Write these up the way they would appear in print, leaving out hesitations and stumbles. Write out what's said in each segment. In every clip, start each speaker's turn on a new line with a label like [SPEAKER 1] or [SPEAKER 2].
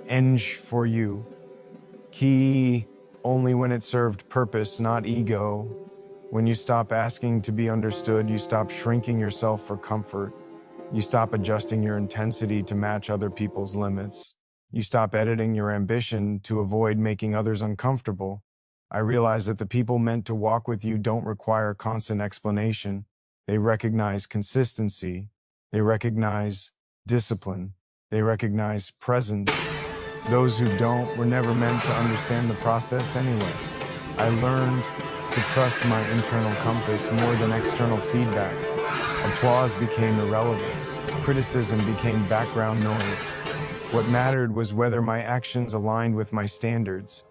[SPEAKER 1] Eng for you. Key only when it served purpose, not ego. When you stop asking to be understood, you stop shrinking yourself for comfort. You stop adjusting your intensity to match other people's limits. You stop editing your ambition to avoid making others uncomfortable. I realize that the people meant to walk with you don't require constant explanation. They recognize consistency. They recognize discipline. They recognize presence. Those who don't were never meant to understand the process anyway. I learned to trust my internal compass more than external feedback. Applause became irrelevant. Criticism became background noise. What mattered was whether my actions aligned with my standards.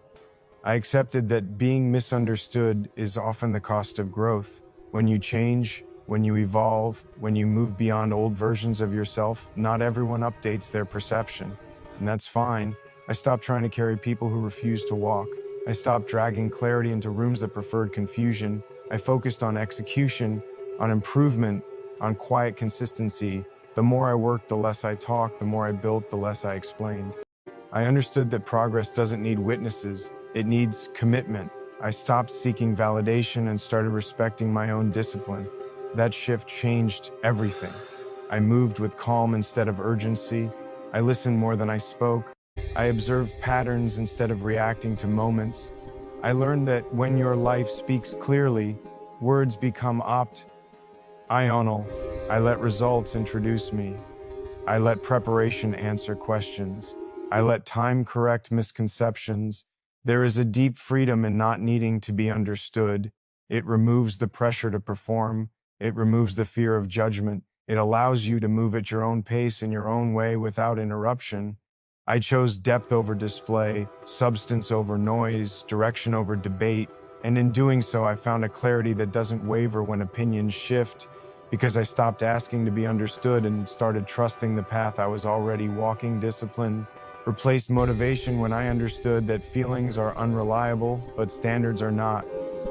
[SPEAKER 1] I accepted that being misunderstood is often the cost of growth. When you change, when you evolve, when you move beyond old versions of yourself, not everyone updates their perception. And that's fine. I stopped trying to carry people who refuse to walk. I stopped dragging clarity into rooms that preferred confusion. I focused on execution, on improvement, on quiet consistency. The more I worked, the less I talked. The more I built, the less I explained. I understood that progress doesn't need witnesses. It needs commitment. I stopped seeking validation and started respecting my own discipline. That shift changed everything. I moved with calm instead of urgency. I listened more than I spoke. I observed patterns instead of reacting to moments. I learned that when your life speaks clearly, words become optional. I let results introduce me. I let preparation answer questions. I let time correct misconceptions. There is a deep freedom in not needing to be understood. It removes the pressure to perform. It removes the fear of judgment. It allows you to move at your own pace in your own way without interruption. I chose depth over display, substance over noise, direction over debate, and in doing so, I found a clarity that doesn't waver when opinions shift, because I stopped asking to be understood and started trusting the path I was already walking. Discipline replaced motivation when I understood that feelings are unreliable, but standards are not.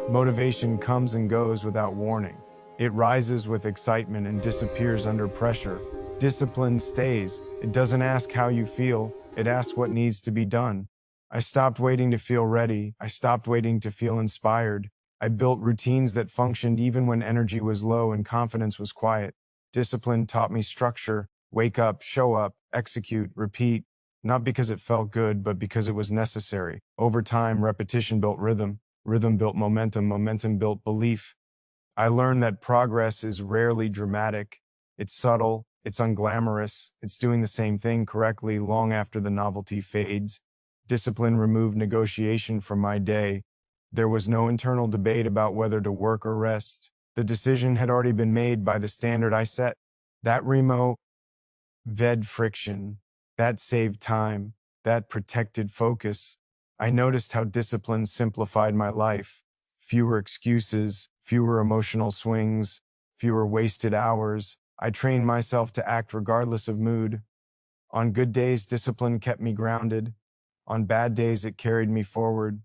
[SPEAKER 1] Motivation comes and goes without warning. It rises with excitement and disappears under pressure. Discipline stays. It doesn't ask how you feel. It asks what needs to be done. I stopped waiting to feel ready. I stopped waiting to feel inspired. I built routines that functioned even when energy was low and confidence was quiet. Discipline taught me structure. Wake up, show up, execute, repeat. Not because it felt good, but because it was necessary. Over time, repetition built rhythm. Rhythm built momentum. Momentum built belief. I learned that progress is rarely dramatic. It's subtle. It's unglamorous. It's doing the same thing correctly long after the novelty fades. Discipline removed negotiation from my day. There was no internal debate about whether to work or rest. The decision had already been made by the standard I set. That removed friction. That saved time. That protected focus. I noticed how discipline simplified my life. Fewer excuses, fewer emotional swings, fewer wasted hours. I trained myself to act regardless of mood. On good days, discipline kept me grounded. On bad days, it carried me forward.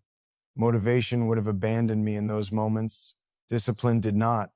[SPEAKER 1] Motivation would have abandoned me in those moments. Discipline did not.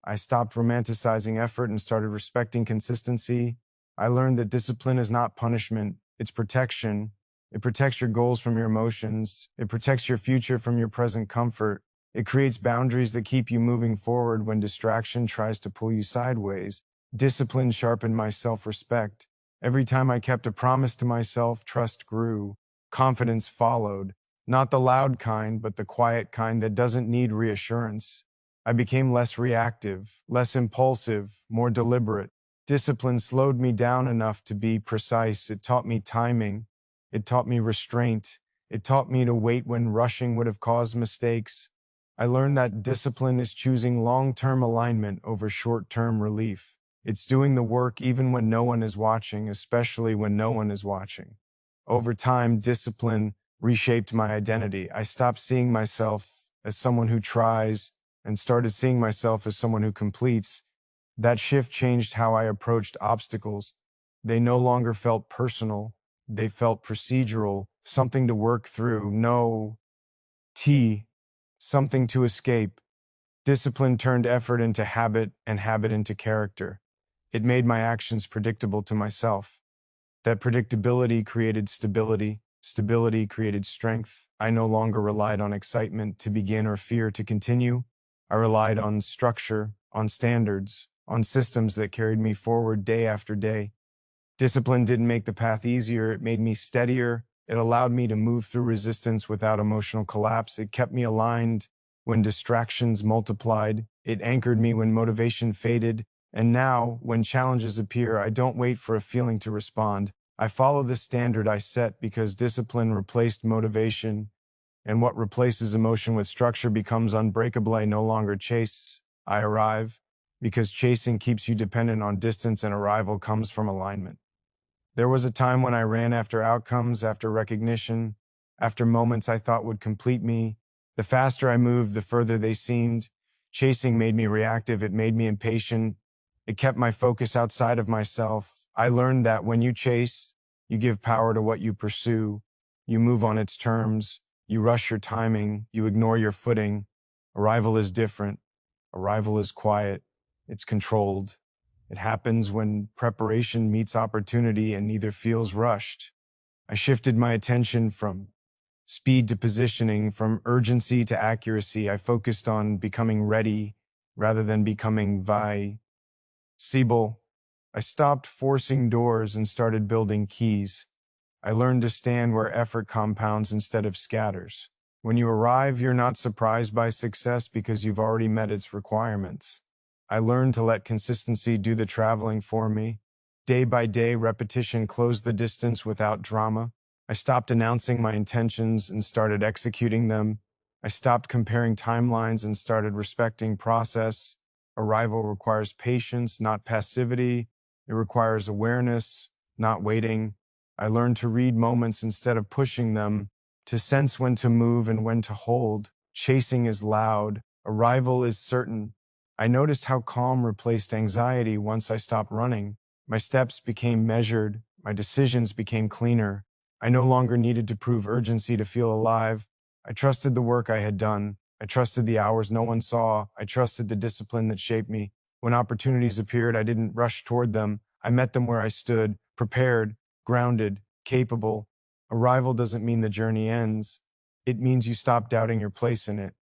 [SPEAKER 1] I stopped romanticizing effort and started respecting consistency. I learned that discipline is not punishment, it's protection. It protects your goals from your emotions. It protects your future from your present comfort. It creates boundaries that keep you moving forward when distraction tries to pull you sideways. Discipline sharpened my self-respect. Every time I kept a promise to myself, trust grew. Confidence followed. Not the loud kind, but the quiet kind that doesn't need reassurance. I became less reactive, less impulsive, more deliberate. Discipline slowed me down enough to be precise. It taught me timing. It taught me restraint. It taught me to wait when rushing would have caused mistakes. I learned that discipline is choosing long-term alignment over short-term relief. It's doing the work even when no one is watching, especially when no one is watching. Over time, discipline reshaped my identity. I stopped seeing myself as someone who tries and started seeing myself as someone who completes. That shift changed how I approached obstacles. They no longer felt personal. They felt procedural, something to work through, something to escape. Discipline turned effort into habit and habit into character. It made my actions predictable to myself. That predictability created stability. Stability created strength. I no longer relied on excitement to begin or fear to continue. I relied on structure, on standards, on systems that carried me forward day after day. Discipline didn't make the path easier, it made me steadier. It allowed me to move through resistance without emotional collapse. It kept me aligned when distractions multiplied. It anchored me when motivation faded. And now, when challenges appear, I don't wait for a feeling to respond. I follow the standard I set because discipline replaced motivation, and what replaces emotion with structure becomes unbreakable. I no longer chase, I arrive, because chasing keeps you dependent on distance and arrival comes from alignment. There was a time when I ran after outcomes, after recognition, after moments I thought would complete me. The faster I moved, the further they seemed. Chasing made me reactive, it made me impatient. It kept my focus outside of myself. I learned that when you chase, you give power to what you pursue. You move on its terms. You rush your timing. You ignore your footing. Arrival is different. Arrival is quiet. It's controlled. It happens when preparation meets opportunity and neither feels rushed. I shifted my attention from speed to positioning, from urgency to accuracy. I focused on becoming ready rather than becoming visible. I stopped forcing doors and started building keys. I learned to stand where effort compounds instead of scatters. When you arrive, you're not surprised by success because you've already met its requirements. I learned to let consistency do the traveling for me. Day by day, repetition closed the distance without drama. I stopped announcing my intentions and started executing them. I stopped comparing timelines and started respecting process. Arrival requires patience, not passivity. It requires awareness, not waiting. I learned to read moments instead of pushing them, to sense when to move and when to hold. Chasing is loud. Arrival is certain. I noticed how calm replaced anxiety once I stopped running. My steps became measured. My decisions became cleaner. I no longer needed to prove urgency to feel alive. I trusted the work I had done. I trusted the hours no one saw. I trusted the discipline that shaped me. When opportunities appeared, I didn't rush toward them. I met them where I stood, prepared, grounded, capable. Arrival doesn't mean the journey ends. It means you stop doubting your place in it.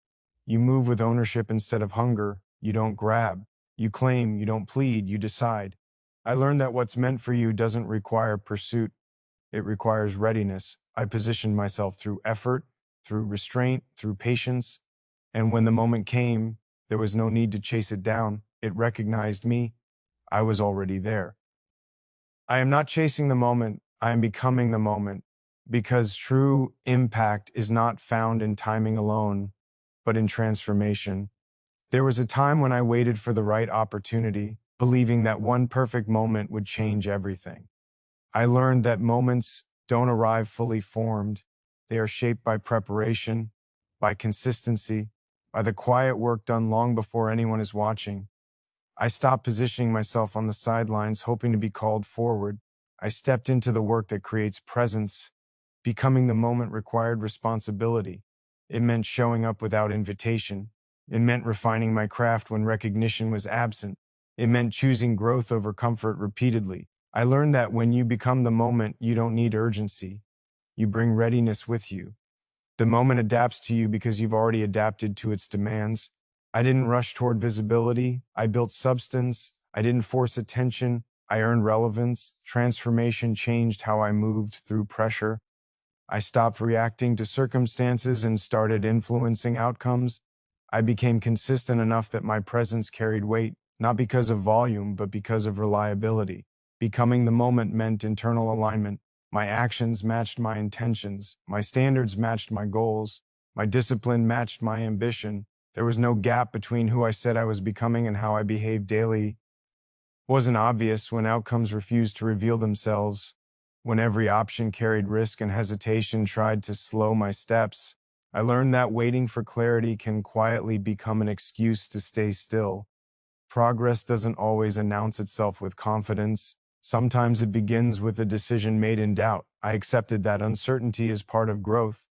[SPEAKER 1] You move with ownership instead of hunger. You don't grab. You claim. You don't plead. You decide. I learned that what's meant for you doesn't require pursuit. It requires readiness. I positioned myself through effort, through restraint, through patience. And when the moment came, there was no need to chase it down. It recognized me. I was already there. I am not chasing the moment. I am becoming the moment, because true impact is not found in timing alone, but in transformation. There was a time when I waited for the right opportunity, believing that one perfect moment would change everything. I learned that moments don't arrive fully formed. They are shaped by preparation, by consistency, by the quiet work done long before anyone is watching. I stopped positioning myself on the sidelines, hoping to be called forward. I stepped into the work that creates presence. Becoming the moment required responsibility. It meant showing up without invitation. It meant refining my craft when recognition was absent. It meant choosing growth over comfort repeatedly. I learned that when you become the moment, you don't need urgency. You bring readiness with you. The moment adapts to you because you've already adapted to its demands. I didn't rush toward visibility. I built substance. I didn't force attention. I earned relevance. Transformation changed how I moved through pressure. I stopped reacting to circumstances and started influencing outcomes. I became consistent enough that my presence carried weight, not because of volume, but because of reliability. Becoming the moment meant internal alignment. My actions matched my intentions. My standards matched my goals. My discipline matched my ambition. There was no gap between who I said I was becoming and how I behaved daily. It wasn't obvious when outcomes refused to reveal themselves, when every option carried risk and hesitation tried to slow my steps. I learned that waiting for clarity can quietly become an excuse to stay still. Progress doesn't always announce itself with confidence. Sometimes it begins with a decision made in doubt. I accepted that uncertainty is part of growth,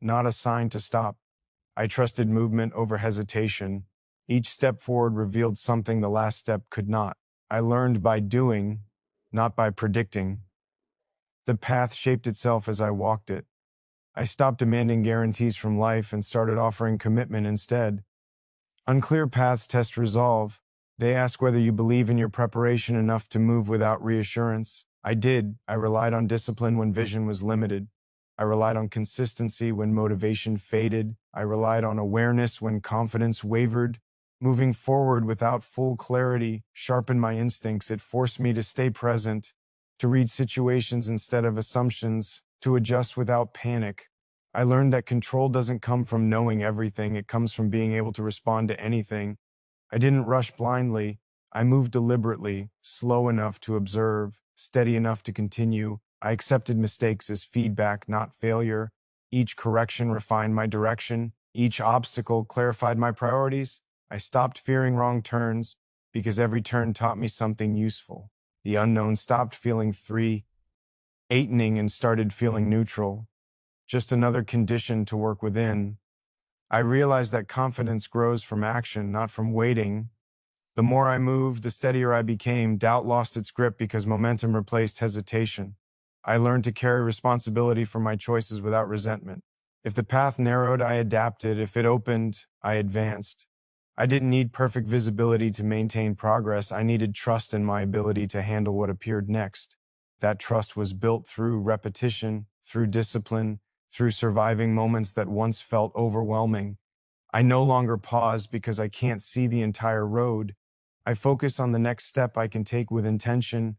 [SPEAKER 1] not a sign to stop. I trusted movement over hesitation. Each step forward revealed something the last step could not. I learned by doing, not by predicting. The path shaped itself as I walked it. I stopped demanding guarantees from life and started offering commitment instead. Unclear paths test resolve. They ask whether you believe in your preparation enough to move without reassurance. I did. I relied on discipline when vision was limited. I relied on consistency when motivation faded. I relied on awareness when confidence wavered. Moving forward without full clarity sharpened my instincts. It forced me to stay present, to read situations instead of assumptions, to adjust without panic. I learned that control doesn't come from knowing everything, it comes from being able to respond to anything. I didn't rush blindly. I moved deliberately, slow enough to observe, steady enough to continue. I accepted mistakes as feedback, not failure. Each correction refined my direction. Each obstacle clarified my priorities. I stopped fearing wrong turns because every turn taught me something useful. The unknown stopped feeling threatening and started feeling neutral. Just another condition to work within. I realized that confidence grows from action, not from waiting. The more I moved, the steadier I became. Doubt lost its grip because momentum replaced hesitation. I learned to carry responsibility for my choices without resentment. If the path narrowed, I adapted. If it opened, I advanced. I didn't need perfect visibility to maintain progress. I needed trust in my ability to handle what appeared next. That trust was built through repetition, through discipline, through surviving moments that once felt overwhelming. I no longer pause because I can't see the entire road. I focus on the next step I can take with intention.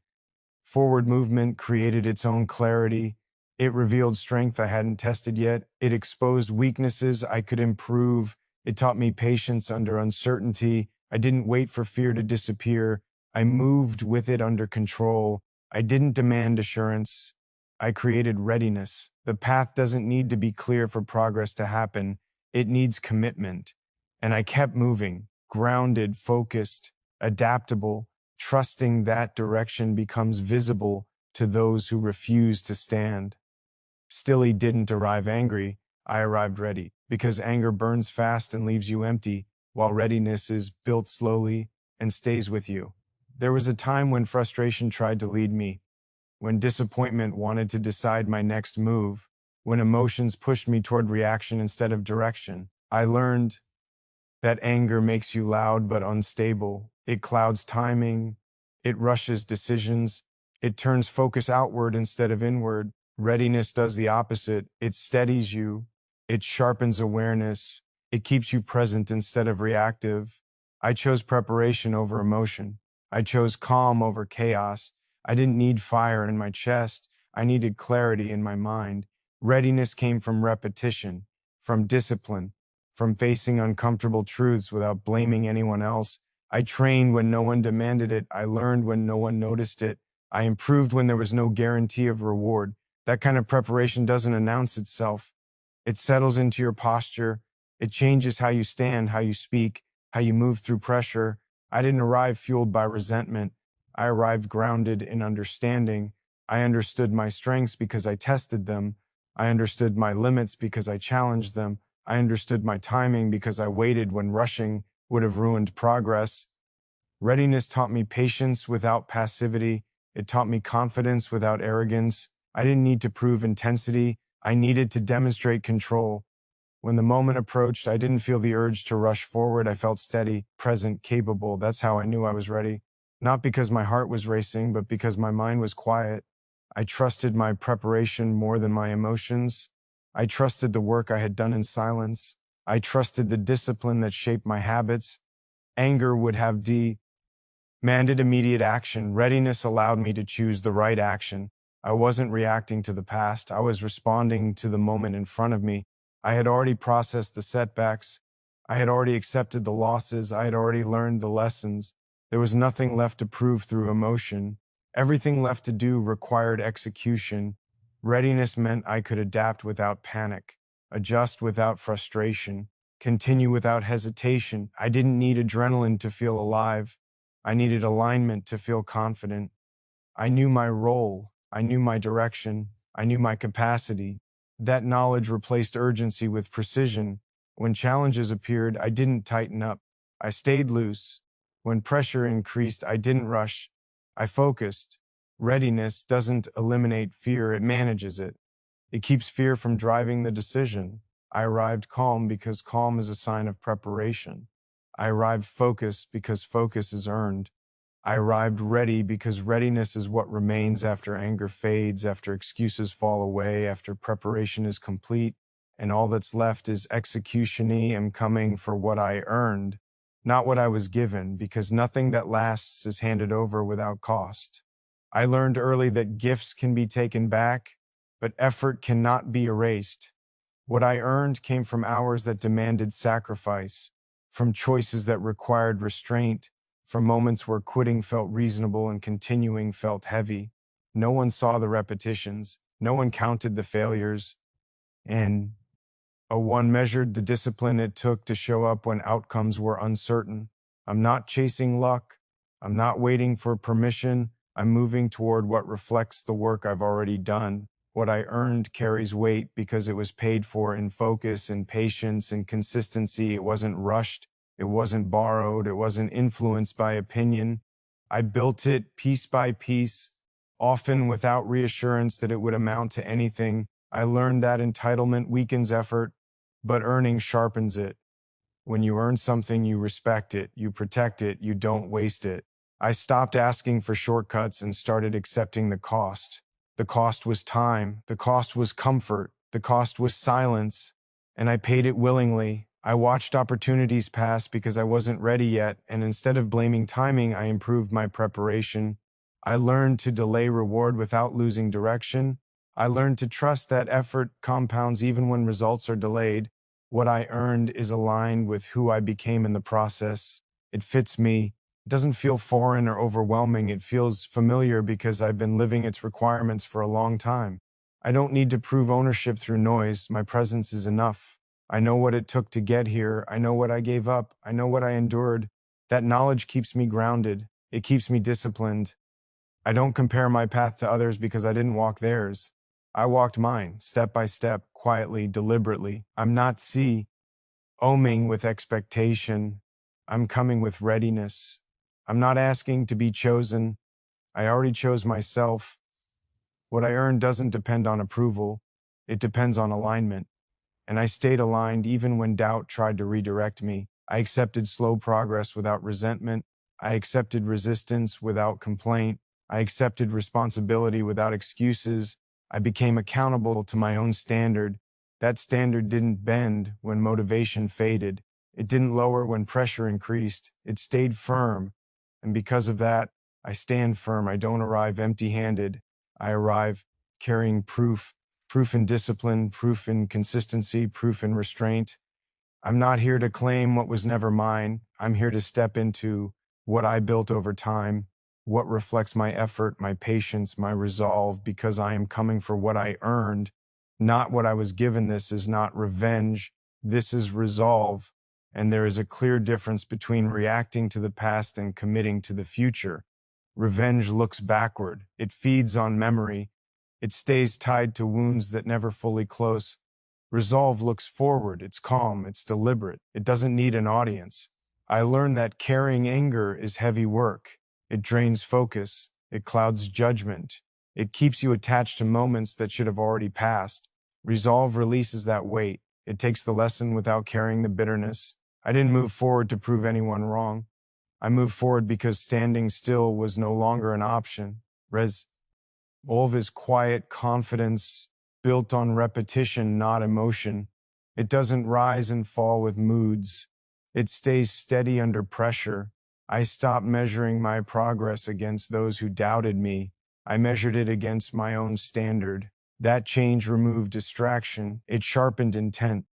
[SPEAKER 1] Forward movement created its own clarity. It revealed strength I hadn't tested yet. It exposed weaknesses I could improve. It taught me patience under uncertainty. I didn't wait for fear to disappear. I moved with it under control. I didn't demand assurance. I created readiness. The path doesn't need to be clear for progress to happen. It needs commitment. And I kept moving, grounded, focused, adaptable, trusting that direction becomes visible to those who refuse to stand. Still, he didn't arrive angry. I arrived ready, because anger burns fast and leaves you empty, while readiness is built slowly and stays with you. There was a time when frustration tried to lead me, when disappointment wanted to decide my next move, when emotions pushed me toward reaction instead of direction. I learned that anger makes you loud but unstable. It clouds timing. It rushes decisions. It turns focus outward instead of inward. Readiness does the opposite. It steadies you. It sharpens awareness. It keeps you present instead of reactive. I chose preparation over emotion. I chose calm over chaos. I didn't need fire in my chest. I needed clarity in my mind. Readiness came from repetition, from discipline, from facing uncomfortable truths without blaming anyone else. I trained when no one demanded it. I learned when no one noticed it. I improved when there was no guarantee of reward. That kind of preparation doesn't announce itself. It settles into your posture. It changes how you stand, how you speak, how you move through pressure. I didn't arrive fueled by resentment. I arrived grounded in understanding. I understood my strengths because I tested them. I understood my limits because I challenged them. I understood my timing because I waited when rushing would have ruined progress. Readiness taught me patience without passivity. It taught me confidence without arrogance. I didn't need to prove intensity. I needed to demonstrate control. When the moment approached, I didn't feel the urge to rush forward. I felt steady, present, capable. That's how I knew I was ready. Not because my heart was racing, but because my mind was quiet. I trusted my preparation more than my emotions. I trusted the work I had done in silence. I trusted the discipline that shaped my habits. Anger would have demanded immediate action. Readiness allowed me to choose the right action. I wasn't reacting to the past. I was responding to the moment in front of me. I had already processed the setbacks. I had already accepted the losses. I had already learned the lessons. There was nothing left to prove through emotion. Everything left to do required execution. Readiness meant I could adapt without panic, adjust without frustration, continue without hesitation. I didn't need adrenaline to feel alive. I needed alignment to feel confident. I knew my role. I knew my direction. I knew my capacity. That knowledge replaced urgency with precision. When challenges appeared, I didn't tighten up. I stayed loose. When pressure increased, I didn't rush. I focused. Readiness doesn't eliminate fear, it manages it. It keeps fear from driving the decision. I arrived calm because calm is a sign of preparation. I arrived focused because focus is earned. I arrived ready because readiness is what remains after anger fades, after excuses fall away, after preparation is complete, and all that's left is execution. I am coming for what I earned, not what I was given, because nothing that lasts is handed over without cost. I learned early that gifts can be taken back, but effort cannot be erased. What I earned came from hours that demanded sacrifice, from choices that required restraint, from moments where quitting felt reasonable and continuing felt heavy. No one saw the repetitions, no one counted the failures, and one measured the discipline it took to show up when outcomes were uncertain. I'm not chasing luck. I'm not waiting for permission. I'm moving toward what reflects the work I've already done. What I earned carries weight because it was paid for in focus and patience and consistency. It wasn't rushed. It wasn't borrowed. It wasn't influenced by opinion. I built it piece by piece, often without reassurance that it would amount to anything. I learned that entitlement weakens effort, but earning sharpens it. When you earn something, you respect it, you protect it, you don't waste it. I stopped asking for shortcuts and started accepting the cost. The cost was time, the cost was comfort, the cost was silence, and I paid it willingly. I watched opportunities pass because I wasn't ready yet, and instead of blaming timing, I improved my preparation. I learned to delay reward without losing direction. I learned to trust that effort compounds even when results are delayed. What I earned is aligned with who I became in the process. It fits me. It doesn't feel foreign or overwhelming. It feels familiar because I've been living its requirements for a long time. I don't need to prove ownership through noise. My presence is enough. I know what it took to get here. I know what I gave up. I know what I endured. That knowledge keeps me grounded. It keeps me disciplined. I don't compare my path to others because I didn't walk theirs. I walked mine, step by step, quietly, deliberately. I'm not oming with expectation. I'm coming with readiness. I'm not asking to be chosen. I already chose myself. What I earn doesn't depend on approval. It depends on alignment. And I stayed aligned even when doubt tried to redirect me. I accepted slow progress without resentment. I accepted resistance without complaint. I accepted responsibility without excuses. I became accountable to my own standard. That standard didn't bend when motivation faded. It didn't lower when pressure increased. It stayed firm. And because of that, I stand firm. I don't arrive empty-handed. I arrive carrying proof in discipline, proof in consistency, proof in restraint. I'm not here to claim what was never mine. I'm here to step into what I built over time, what reflects my effort, my patience, my resolve, because I am coming for what I earned, not what I was given. This is not revenge. This is resolve. And there is a clear difference between reacting to the past and committing to the future. Revenge looks backward. It feeds on memory. It stays tied to wounds that never fully close. Resolve looks forward. It's calm. It's deliberate. It doesn't need an audience. I learned that carrying anger is heavy work. It drains focus. It clouds judgment. It keeps you attached to moments that should have already passed. Resolve releases that weight. It takes the lesson without carrying the bitterness. I didn't move forward to prove anyone wrong. I moved forward because standing still was no longer an option. Resolve is quiet confidence built on repetition, not emotion. It doesn't rise and fall with moods. It stays steady under pressure. I stopped measuring my progress against those who doubted me. I measured it against my own standard. That change removed distraction. It sharpened intent.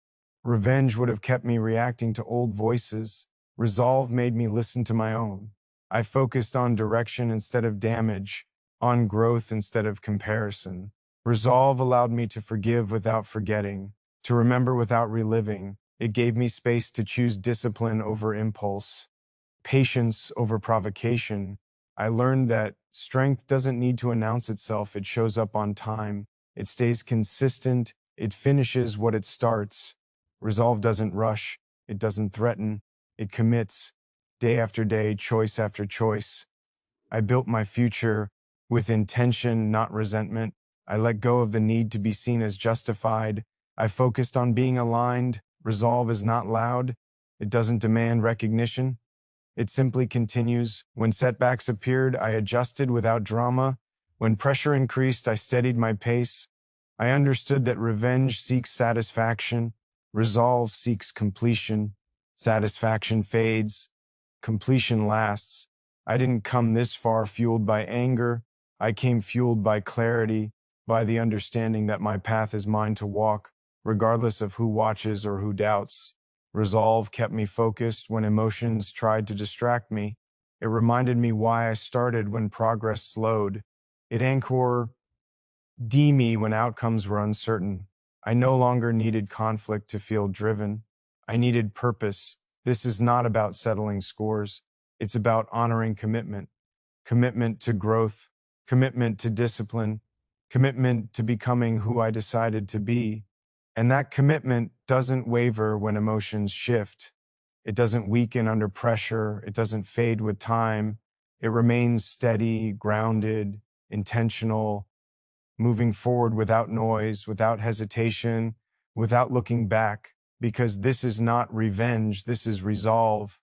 [SPEAKER 1] Revenge would have kept me reacting to old voices. Resolve made me listen to my own. I focused on direction instead of damage, on growth instead of comparison. Resolve allowed me to forgive without forgetting, to remember without reliving. It gave me space to choose discipline over impulse, patience over provocation. I learned that strength doesn't need to announce itself. It shows up on time. It stays consistent. It finishes what it starts. Resolve doesn't rush. It doesn't threaten. It commits day after day, choice after choice. I built my future with intention, not resentment. I let go of the need to be seen as justified. I focused on being aligned. Resolve is not loud. It doesn't demand recognition. It simply continues. When setbacks appeared, I adjusted without drama. When pressure increased, I steadied my pace. I understood that revenge seeks satisfaction. Resolve seeks completion. Satisfaction fades. Completion lasts. I didn't come this far fueled by anger. I came fueled by clarity, by the understanding that my path is mine to walk, regardless of who watches or who doubts. Resolve kept me focused when emotions tried to distract me. It reminded me why I started when progress slowed. It anchored me when outcomes were uncertain. I no longer needed conflict to feel driven. I needed purpose. This is not about settling scores. It's about honoring commitment, commitment to growth, commitment to discipline, commitment to becoming who I decided to be. And that commitment doesn't waver when emotions shift. It doesn't weaken under pressure. It doesn't fade with time. It remains steady, grounded, intentional, moving forward without noise, without hesitation, without looking back, because this is not revenge, this is resolve.